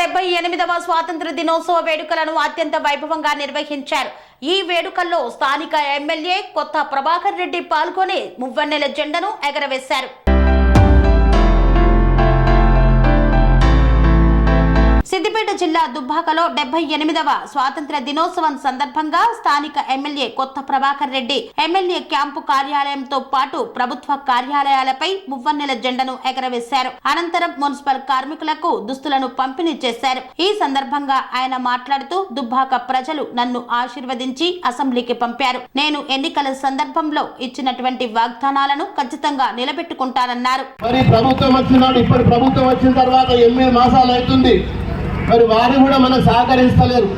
78వ స్వాతంత్ర దినోత్సవ వేడుకలను అత్యంత వైభవంగా నిర్వహించారు. ఈ వేడుకల్లో స్థానిక ఎమ్మెల్యే కొత్త ప్రభాకర్ రెడ్డి పాల్గొని మువ్వన్నెల జెండాను ఎగరవేశారు. సిద్దిపేట జిల్లా దుబ్బాకలో 78వ స్వాతంత్ర దినోత్సవం సందర్భంగా స్థానిక ఎమ్మెల్యే కొత్త ప్రభాకర్ రెడ్డి ఎమ్మెల్యే క్యాంపు కార్యాలయంతో పాటు ప్రభుత్వ కార్యాలయాలపై మువ్వన్నెల జెండాను ఎగరవేశారు. అనంతరం మున్సిపల్ కార్మికులకు దుస్తులను పంపిణీ చేశారు. ఈ సందర్భంగా ఆయన మాట్లాడుతూ దుబ్బాక ప్రజలు నన్ను ఆశీర్వదించి అసెంబ్లీకి పంపారు. నేను ఎన్నికల సందర్భంలో ఇచ్చినటువంటి వాగ్దానాలను ఖచ్చితంగా నిలబెట్టుకుంటానన్నారు. ప్రభుత్వం వచ్చిన తర్వాత 8 మాసాలు అవుతుంది. మరి వారు కూడా మనకు సహకరిస్తలేరు.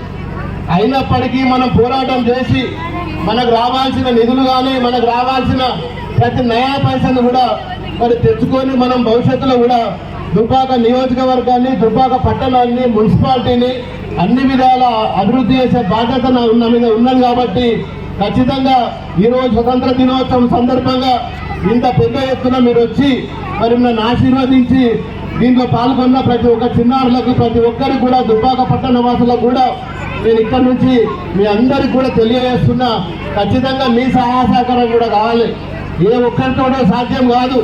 అయినప్పటికీ మనం పోరాటం చేసి మనకు రావాల్సిన నిధులు కానీ మనకు రావాల్సిన ప్రతి నయా పైసలు కూడా మరి తెచ్చుకొని మనం భవిష్యత్తులో కూడా దుబ్బాక నియోజకవర్గాన్ని, దుబ్బాక పట్టణాన్ని, మున్సిపాలిటీని అన్ని విధాల అభివృద్ధి చేసే బాధ్యత నా మీద ఉన్నది. కాబట్టి ఖచ్చితంగా ఈరోజు స్వతంత్ర దినోత్సవం సందర్భంగా ఇంత పెద్ద ఎత్తున మీరు వచ్చి మరి నన్ను ఆశీర్వదించి దీంట్లో పాల్గొన్న ప్రతి ఒక్క చిన్నారులకు, ప్రతి ఒక్కరికి కూడా, దుబ్బాక పట్టణ వాసులకు కూడా నేను ఇక్కడి నుంచి మీ అందరికి కూడా తెలియజేస్తున్నా. ఖచ్చితంగా మీ సహాయ సహకారం కూడా కావాలి. ఏ ఒక్కరితోటో సాధ్యం కాదు.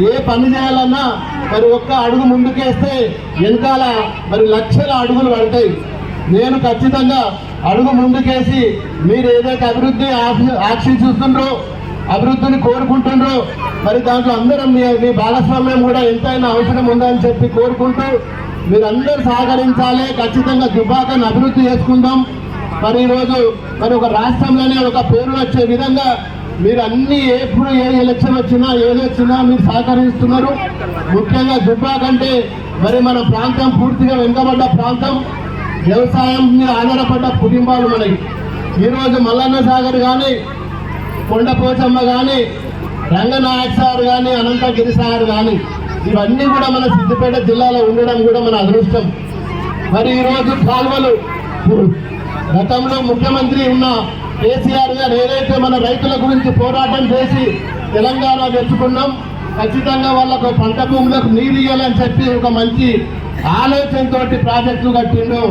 ఏ పని చేయాలన్నా మరి ఒక్క అడుగు ముందుకేస్తే వెనకాల మరి లక్షల అడుగులు పడతాయి. నేను ఖచ్చితంగా అడుగు ముందుకేసి మీరు ఏదైతే అభివృద్ధి ఆశిస్తుండ్రో, అభివృద్ధిని కోరుకుంటుండ్రో మరి దాంట్లో అందరం మీ భాగస్వామ్యం కూడా ఎంతైనా అవసరం ఉందని చెప్పి కోరుకుంటూ మీరందరూ సహకరించాలి. ఖచ్చితంగా దుబ్బాకను అభివృద్ధి చేసుకుందాం. మరి ఈరోజు మరి ఒక రాష్ట్రంలోనే ఒక పేరు వచ్చే విధంగా మీరు అన్ని ఎప్పుడు ఏ ఎలక్షన్ వచ్చినా ఏదొచ్చినా మీరు సహకరిస్తున్నారు. ముఖ్యంగా దుబ్బాక అంటే మరి మన ప్రాంతం పూర్తిగా వెనుకబడ్డ ప్రాంతం, వ్యవసాయం మీద ఆధారపడ్డ కుటుంబాలు మనకి. ఈరోజు మల్లన్న సాగర్ కానీ, కొండపోచమ్మ కానీ, రంగనాయక్ సార్ కానీ, అనంతగిరి సార్ కానీ ఇవన్నీ కూడా మన సిద్దిపేట జిల్లాలో ఉండడం కూడా మన అదృష్టం. మరి ఈరోజు కాల్వలు గతంలో ముఖ్యమంత్రి ఉన్న కేసీఆర్ గారు ఏదైతే మన రైతుల గురించి పోరాటం చేసి తెలంగాణ తెచ్చుకున్నాం, ఖచ్చితంగా వాళ్ళకు పంట భూములకు నీరు ఇవ్వాలని చెప్పి ఒక మంచి ఆలోచనతో ప్రాజెక్టులు కట్టిండు.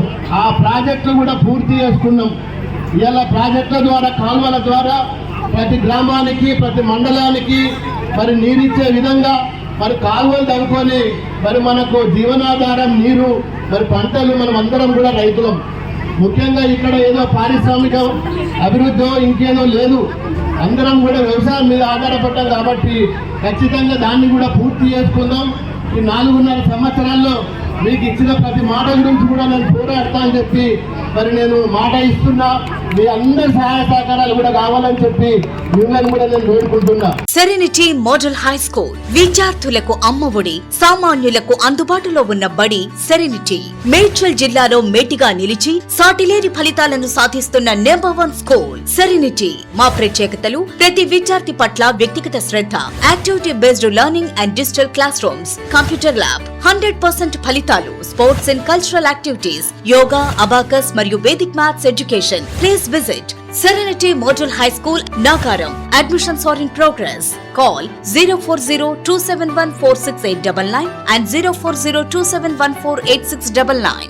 ఆ ప్రాజెక్టులు కూడా పూర్తి చేసుకున్నాం. ఇలా ప్రాజెక్టుల ద్వారా, కాల్వల ద్వారా ప్రతి గ్రామానికి, ప్రతి మండలానికి మరి నీరిచ్చే విధంగా మరి కాలువలు తవ్వుకొని మరి మనకు జీవనాధారం నీరు, మరి పంటలు, మనం అందరం కూడా రైతులం. ముఖ్యంగా ఇక్కడ ఏదో పారిశ్రామిక అభివృద్ధి ఇంకేదో లేదు. అందరం కూడా వ్యవసాయం మీద ఆధారపడ్డాం. కాబట్టి ఖచ్చితంగా దాన్ని కూడా పూర్తి చేసుకుందాం. ఈ 4.5 సంవత్సరాల్లో మీకు ఇచ్చిన ప్రతి మాట గురించి కూడా నేను పోరాడతా అని చెప్పి మరి నేను మాట ఇస్తున్నా. మీ అందరి సహాయ సహకారాలు కూడా కావాలని చెప్పి మిమ్మల్ని కూడా నేను వేడుకుంటున్నా. సెరెనిటీ మోడల్ హై స్కూల్ విద్యార్థులకు అమ్మఒడి, సామాన్యులకు అందుబాటులో ఉన్న బడి సెరెనిటీ. మేడ్చల్ జిల్లాలో మేటిగా నిలిచి సాటిలేని ఫలితాలను సాధిస్తున్న నెంబర్ 1 స్కూల్ సెరెనిటీ. మా ప్రత్యేకతలు ప్రతి విద్యార్థి పట్ల వ్యక్తిగత శ్రద్ధ, activity based learning and digital classrooms, computer lab, 100% ఫలితాలు, sports and cultural activities, yoga, abacus మరియు Vedic maths education. Please visit Serenity Model High School, Nagaram. Admissions are in progress. Call 040-271-46899 and 040-271-48699.